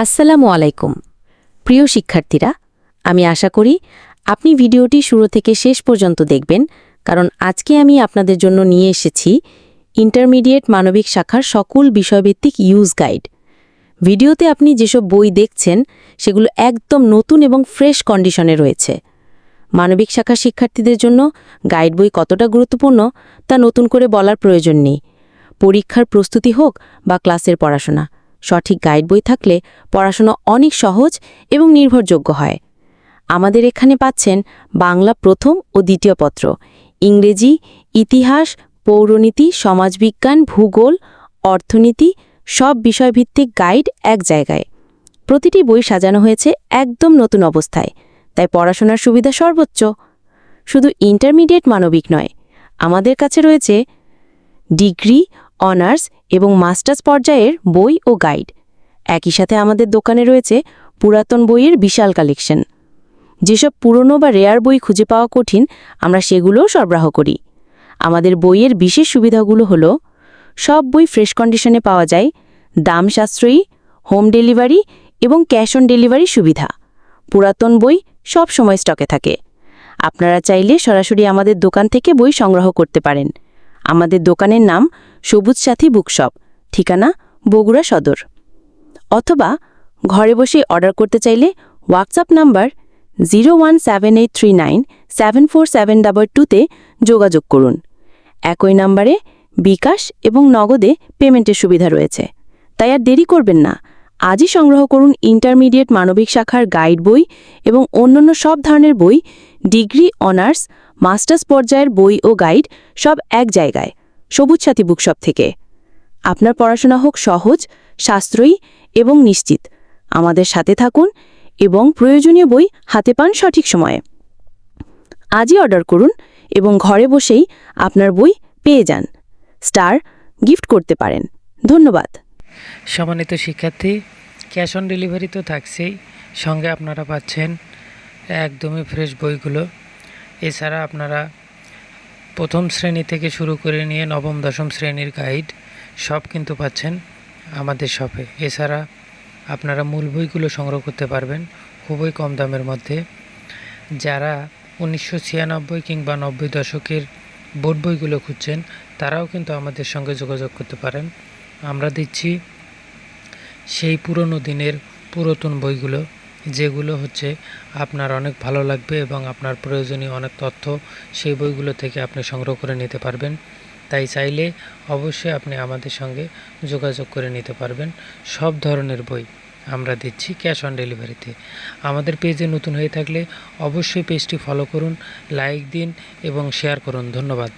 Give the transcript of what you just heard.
আসসালামু আলাইকুম প্রিয় শিক্ষার্থীরা, আমি আশা করি আপনি ভিডিওটি শুরু থেকে শেষ পর্যন্ত দেখবেন, কারণ আজকে আমি আপনাদের জন্য নিয়ে এসেছি ইন্টারমিডিয়েট মানবিক শাখার সকল বিষয়ভিত্তিক ইউজ গাইড। ভিডিওতে আপনি যেসব বই দেখছেন সেগুলো একদম নতুন এবং ফ্রেশ কন্ডিশনে রয়েছে। মানবিক শাখার শিক্ষার্থীদের জন্য গাইড বই কতটা গুরুত্বপূর্ণ তা নতুন করে বলার প্রয়োজন নেই। পরীক্ষার প্রস্তুতি হোক বা ক্লাসের পড়াশোনা, সঠিক গাইড বই থাকলে পড়াশোনা অনেক সহজ এবং নির্ভরযোগ্য হয়। আমাদের এখানে পাচ্ছেন বাংলা প্রথম ও দ্বিতীয় পত্র, ইংরেজি, ইতিহাস, পৌরনীতি, সমাজবিজ্ঞান, ভূগোল, অর্থনীতি সব বিষয়ভিত্তিক গাইড এক জায়গায়। প্রতিটি বই সাজানো হয়েছে একদম নতুন অবস্থায়, তাই পড়াশোনার সুবিধা সর্বোচ্চ। শুধু ইন্টারমিডিয়েট মানবিক নয়, আমাদের কাছে রয়েছে ডিগ্রি, অনার্স এবং মাস্টার্স পর্যায়ের বই ও গাইড। একই সাথে আমাদের দোকানে রয়েছে পুরাতন বইয়ের বিশাল কালেকশন। যেসব পুরনো বা রেয়ার বই খুঁজে পাওয়া কঠিন, আমরা সেগুলোও সরবরাহ করি। আমাদের বইয়ের বিশেষ সুবিধাগুলো হলো সব বই ফ্রেশ কন্ডিশনে পাওয়া যায়, দাম সাশ্রয়ী, হোম ডেলিভারি এবং ক্যাশ অন ডেলিভারি সুবিধা। পুরাতন বই সব সময় স্টকে থাকে। আপনারা চাইলে সরাসরি আমাদের দোকান থেকে বই সংগ্রহ করতে পারেন। আমাদের দোকানের নাম সবুজ সাথী বুকশপ, ঠিকানা বগুড়া সদর। অথবা ঘরে বসে অর্ডার করতে চাইলে হোয়াটসঅ্যাপ নাম্বার 01783974722-তে যোগাযোগ করুন। একই নাম্বারে বিকাশ এবং নগদে পেমেন্টের সুবিধা রয়েছে, তাই আর দেরি করবেন না। আজই সংগ্রহ করুন ইন্টারমিডিয়েট মানবিক শাখার গাইড বই এবং অন্যান্য সব ধরনের বই, ডিগ্রি, অনার্স, মাস্টার্স পর্যায়ের বই ও গাইড সব এক জায়গায়, সবুজ সাথী বুকশপ থেকে। আপনার পড়াশোনা হোক সহজ, সাশ্রয়ী এবং নিশ্চিত। আমাদের সাথে থাকুন এবং প্রয়োজনীয় বই হাতে পান সঠিক সময়ে। আজই অর্ডার করুন এবং ঘরে বসেই আপনার বই পেয়ে যান। স্টার গিফট করতে পারেন। ধন্যবাদ। সম্মানিত শিক্ষার্থী, ক্যাশ অন ডেলিভারি তো থাকছেই, সঙ্গে আপনারা পাচ্ছেন একদমই ফ্রেশ বইগুলো। এছাড়া আপনারা প্রথম শ্রেণী থেকে শুরু করে নিয়ে নবম দশম শ্রেণীর গাইড সব কিন্তু পাচ্ছেন আমাদের শপে। এছাড়া আপনারা মূল বইগুলো সংগ্রহ করতে পারবেন খুবই কম দামের মধ্যে। যারা 1996 কিংবা 90 দশকের বোর্ড বইগুলো খুঁজছেন, তারাও কিন্তু আমাদের সঙ্গে যোগাযোগ করতে পারেন। আমরা দিচ্ছি সেই পুরনো দিনের পুরাতন বইগুলো, যেগুলো হচ্ছে আপনার অনেক ভালো লাগবে এবং আপনার প্রয়োজনীয় অনেক তথ্য সেই বইগুলো থেকে আপনি সংগ্রহ করে নিতে পারবেন। তাই চাইলে অবশ্যই আপনি আমাদের সঙ্গে যোগাযোগ করে নিতে পারবেন। সব ধরনের বই আমরা দিচ্ছি ক্যাশ অন ডেলিভারিতে। আমাদের পেজে নতুন হয়ে থাকলে অবশ্যই পেজটি ফলো করুন, লাইক দিন এবং শেয়ার করুন। ধন্যবাদ।